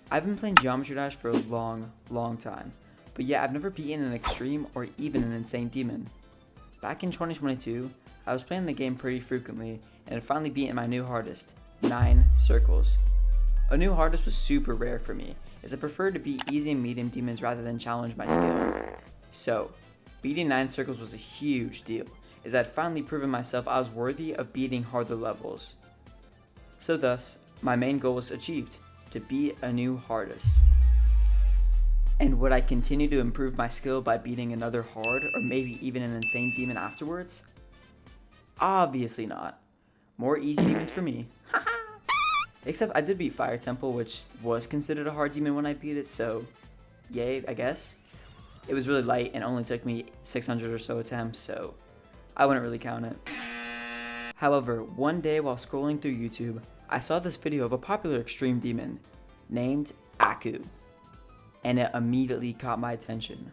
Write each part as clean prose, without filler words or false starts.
I've been playing Geometry Dash for a long time, but yeah, I've never beaten an extreme or even an insane demon. Back in 2022, I was playing the game pretty frequently and had finally beaten my new hardest, 9 circles. A new hardest was super rare for me, as I preferred to beat easy and medium demons rather than challenge my skill. So, beating 9 circles was a huge deal, as I had finally proven myself I was worthy of beating harder levels. So thus, my main goal was achieved, to beat a new hardest. And would I continue to improve my skill by beating another hard or maybe even an insane demon afterwards? Obviously not. More easy demons for me. Except I did beat Fire Temple, which was considered a hard demon when I beat it, so yay, I guess. It was really light and only took me 600 or so attempts, so I wouldn't really count it. However, one day while scrolling through YouTube, I saw this video of a popular extreme demon named Aku, and it immediately caught my attention.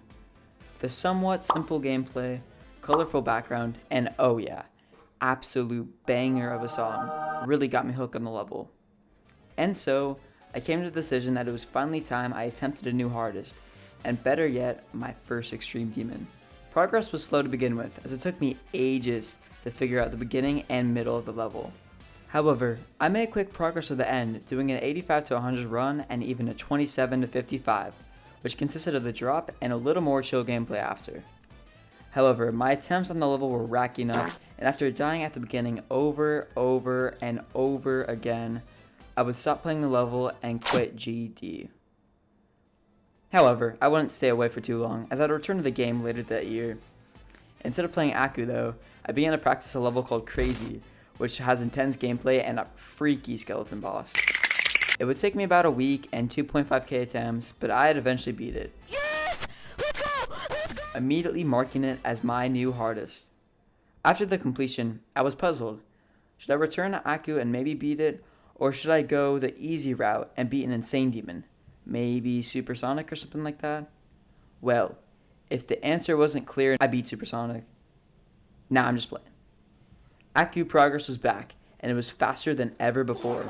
The somewhat simple gameplay, colorful background, and oh yeah, absolute banger of a song really got me hooked on the level. And so, I came to the decision that it was finally time I attempted a new hardest, and better yet, my first extreme demon. Progress was slow to begin with, as it took me ages to figure out the beginning and middle of the level. However, I made quick progress at the end, doing an 85 to 100 run and even a 27 to 55, which consisted of the drop and a little more chill gameplay after. However, my attempts on the level were racking up, and after dying at the beginning over and over again, I would stop playing the level and quit GD. However, I wouldn't stay away for too long, as I'd return to the game later that year. Instead of playing Aku though, I began to practice a level called Crazy, which has intense gameplay and a freaky skeleton boss. It would take me about a week and 2.5k attempts, but I'd eventually beat it. Yes! Let's go! Let's go! Immediately marking it as my new hardest. After the completion, I was puzzled. Should I return to Aku and maybe beat it, or should I go the easy route and beat an insane demon? Maybe Supersonic or something like that? Well, if the answer wasn't clear, I beat Supersonic. Nah, I'm just playing. Aku progress was back, and it was faster than ever before.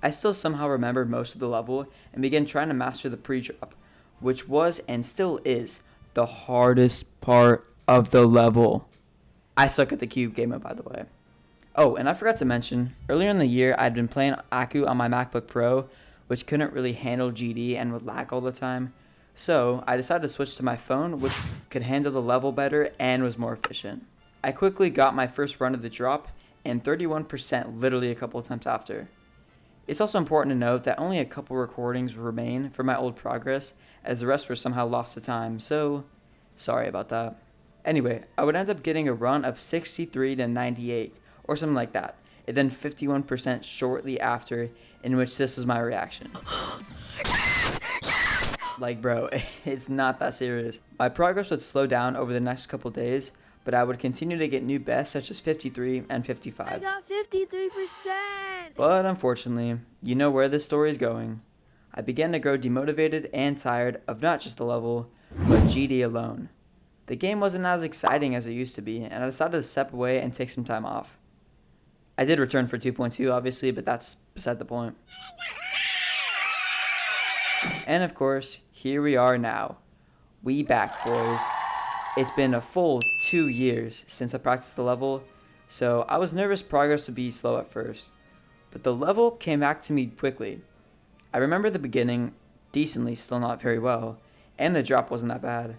I still somehow remembered most of the level and began trying to master the pre-drop, which was and still is the hardest part of the level. I suck at the cube game mode, by the way. Oh, and I forgot to mention, earlier in the year I'd been playing Aku on my MacBook Pro, which couldn't really handle GD and would lag all the time. So I decided to switch to my phone, which could handle the level better and was more efficient. I quickly got my first run of the drop, and 31% literally a couple attempts after. It's also important to note that only a couple recordings remain for my old progress, as the rest were somehow lost to time, so sorry about that. Anyway, I would end up getting a run of 63 to 98, or something like that, and then 51% shortly after, in which this was my reaction. Like bro, it's not that serious. My progress would slow down over the next couple days, but I would continue to get new bests such as 53 and 55. I got 53%! But unfortunately, you know where this story is going. I began to grow demotivated and tired of not just the level, but GD alone. The game wasn't as exciting as it used to be, and I decided to step away and take some time off. I did return for 2.2 obviously, but that's beside the point. And of course, here we are now. We back, boys. It's been a full 2 years since I practiced the level, so I was nervous progress would be slow at first. But the level came back to me quickly. I remember the beginning decently, still not very well, and the drop wasn't that bad.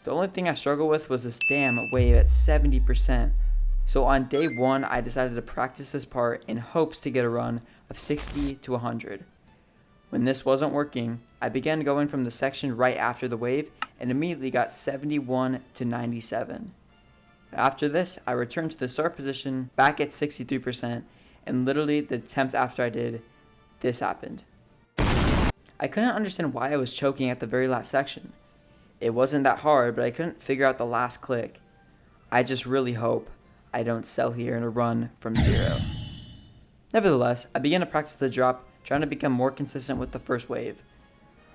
The only thing I struggled with was this damn wave at 70%. So on day 1, I decided to practice this part in hopes to get a run of 60 to 100. When this wasn't working, I began going from the section right after the wave and immediately got 71 to 97. After this, I returned to the start position back at 63%, and literally the attempt after I did, this happened. I couldn't understand why I was choking at the very last section. It wasn't that hard, but I couldn't figure out the last click. I just really hope I don't sell here in a run from 0. Nevertheless, I began to practice the drop, trying to become more consistent with the first wave.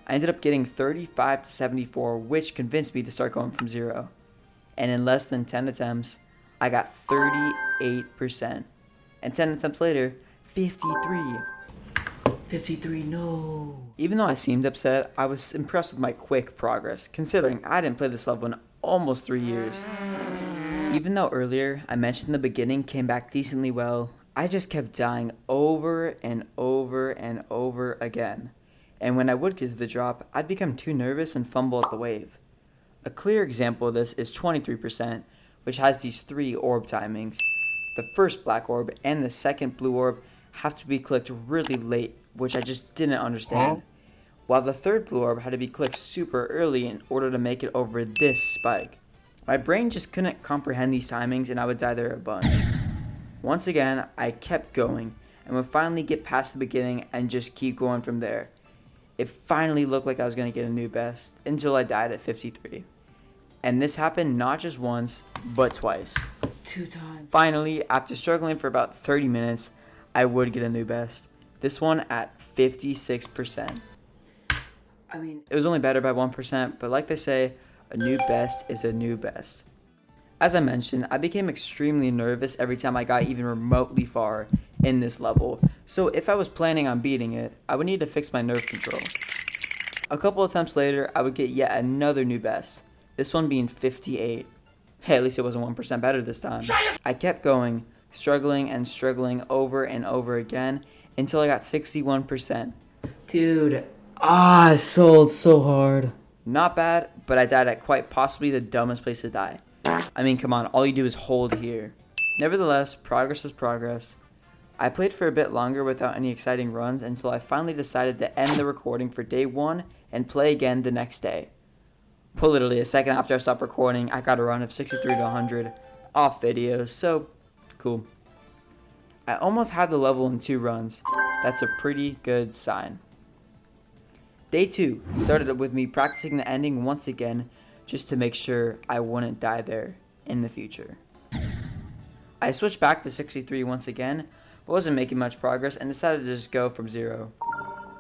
I ended up getting 35 to 74, which convinced me to start going from 0. And in less than 10 attempts, I got 38%. And 10 attempts later, 53. 53, no. Even though I seemed upset, I was impressed with my quick progress, considering I didn't play this level in almost 3 years. Even though earlier I mentioned the beginning came back decently well, I just kept dying over and over and over again. And when I would get to the drop, I'd become too nervous and fumble at the wave. A clear example of this is 23%, which has these 3 orb timings. The first black orb and the second blue orb have to be clicked really late, which I just didn't understand. While the third blue orb had to be clicked super early in order to make it over this spike. My brain just couldn't comprehend these timings and I would die there a bunch. Once again, I kept going and would finally get past the beginning and just keep going from there. It finally looked like I was going to get a new best until I died at 53. And this happened not just once, but twice. 2 times. Finally, after struggling for about 30 minutes, I would get a new best. This one at 56%. I mean, it was only better by 1%, but like they say, a new best is a new best. As I mentioned, I became extremely nervous every time I got even remotely far in this level, so if I was planning on beating it, I would need to fix my nerve control. A couple attempts later, I would get yet another new best, this one being 58. Hey, at least it wasn't 1% better this time. I kept going, struggling and struggling over and over again until I got 61%. Dude, I sold so hard. Not bad, but I died at quite possibly the dumbest place to die. I mean, come on, all you do is hold here. Nevertheless, progress is progress. I played for a bit longer without any exciting runs until I finally decided to end the recording for day 1 and play again the next day. But literally a second after I stopped recording, I got a run of 63 to 100 off videos, so cool. I almost had the level in 2 runs. That's a pretty good sign. Day 2 started with me practicing the ending once again just to make sure I wouldn't die there in the future. I switched back to 63 once again, but wasn't making much progress and decided to just go from 0.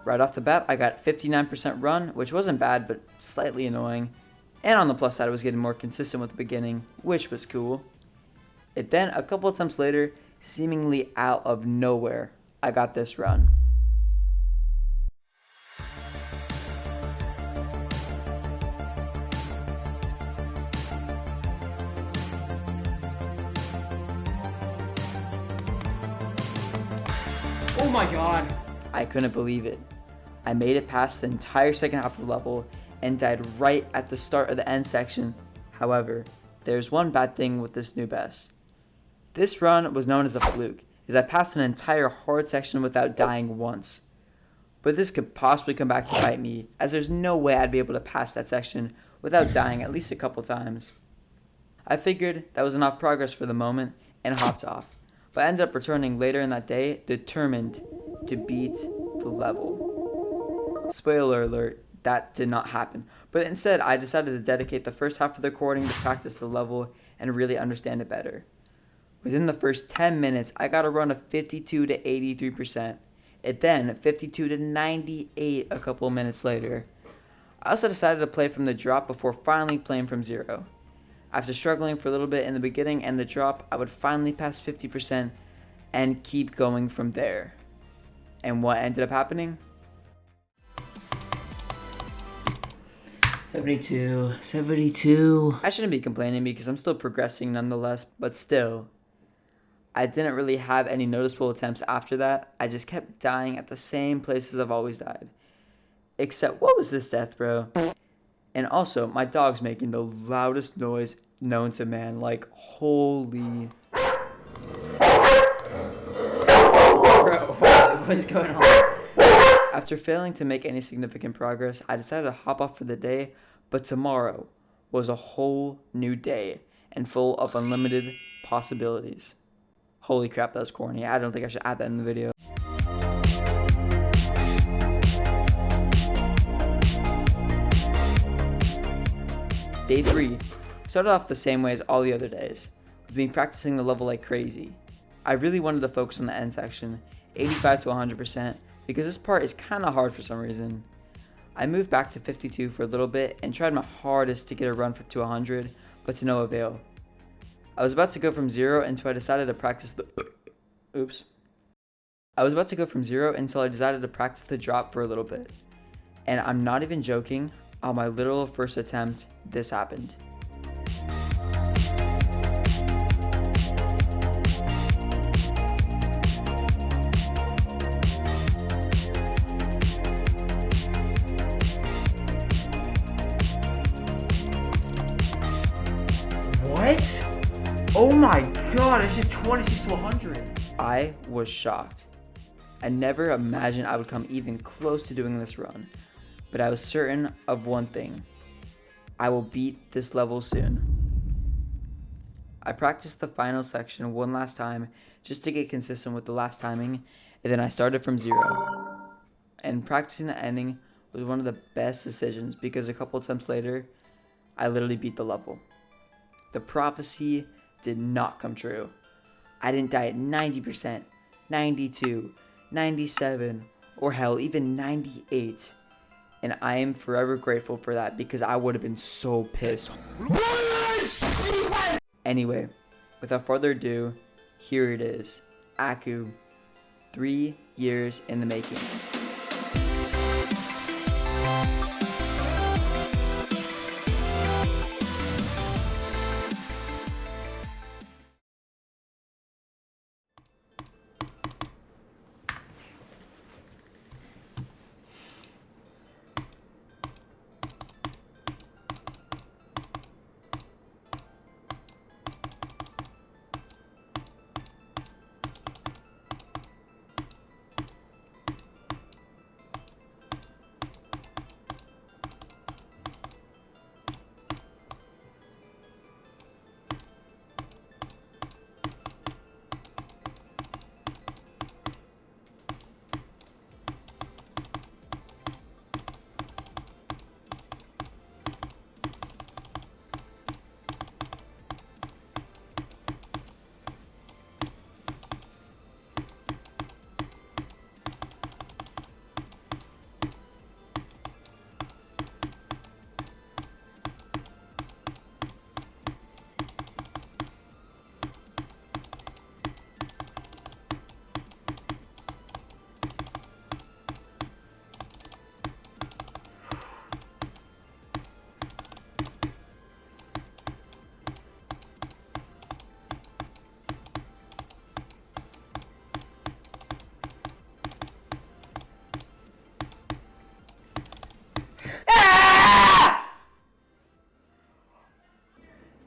Right off the bat, I got 59% run, which wasn't bad but slightly annoying, and on the plus side I was getting more consistent with the beginning, which was cool. It then, a couple attempts later, seemingly out of nowhere, I got this run. Oh my god! I couldn't believe it. I made it past the entire second half of the level and died right at the start of the end section. However, there's one bad thing with this new best. This run was known as a fluke, as I passed an entire hard section without dying once. But this could possibly come back to bite me, as there's no way I'd be able to pass that section without dying at least a couple times. I figured that was enough progress for the moment and hopped off, but ended up returning later in that day determined to beat the level. Spoiler alert, that did not happen, but instead I decided to dedicate the first half of the recording to practice the level and really understand it better. Within the first 10 minutes, I got a run of 52 to 83%. It then 52 to 98 a couple minutes later. I also decided to play from the drop before finally playing from 0. After struggling for a little bit in the beginning and the drop, I would finally pass 50% and keep going from there. And what ended up happening? 72. I shouldn't be complaining because I'm still progressing nonetheless, but still. I didn't really have any noticeable attempts after that. I just kept dying at the same places I've always died. Except, what was this death, bro? And also, my dog's making the loudest noise known to man. Like, holy... Bro, what is going on? After failing to make any significant progress, I decided to hop off for the day, but tomorrow was a whole new day and full of unlimited possibilities. Holy crap, that was corny. I don't think I should add that in the video. Day 3 started off the same way as all the other days, with me practicing the level like crazy. I really wanted to focus on the end section, 85 to 100%, because this part is kinda hard for some reason. I moved back to 52 for a little bit and tried my hardest to get a run to 100, but to no avail. I was about to go from 0 until I decided to practice the I was about to go from 0 until I decided to practice the drop for a little bit. And I'm not even joking, on my literal first attempt, this happened. What? Oh my god, it's just 26 to 100. I was shocked. I never imagined I would come even close to doing this run, but I was certain of one thing. I will beat this level soon. I practiced the final section one last time just to get consistent with the last timing, and then I started from 0. And practicing the ending was one of the best decisions because a couple attempts later, I literally beat the level. The prophecy did not come true. I didn't die at 90%, 92, 97, or hell, even 98. And I am forever grateful for that because I would have been so pissed. Anyway, without further ado, here it is. Aku, 3 years in the making.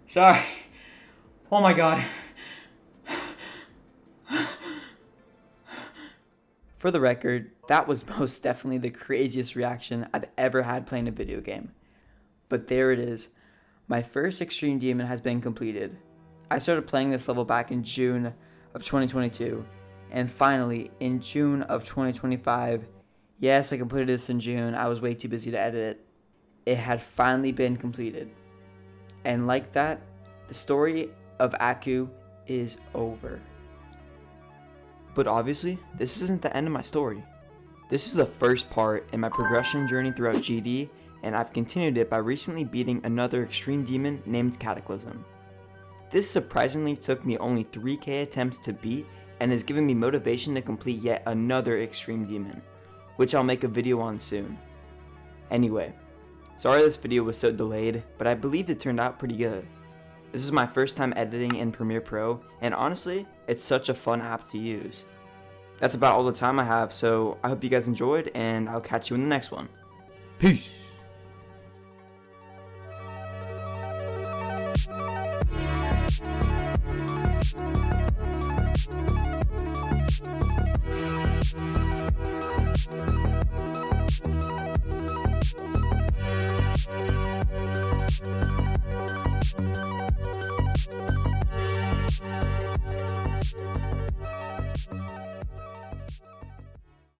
Sorry. Oh my god. For the record, that was most definitely the craziest reaction I've ever had playing a video game. But there it is. My first Extreme Demon has been completed. I started playing this level back in June of 2022. And finally, in June of 2025, yes, I completed this in June. I was way too busy to edit it. It had finally been completed. And like that, the story of Aku is over. But obviously, this isn't the end of my story. This is the first part in my progression journey throughout GD, and I've continued it by recently beating another Extreme Demon named Cataclysm. This surprisingly took me only 3k attempts to beat and has given me motivation to complete yet another Extreme Demon, which I'll make a video on soon. Anyway, sorry this video was so delayed, but I believe it turned out pretty good. This is my first time editing in Premiere Pro, and honestly, it's such a fun app to use. That's about all the time I have, so I hope you guys enjoyed, and I'll catch you in the next one. Peace!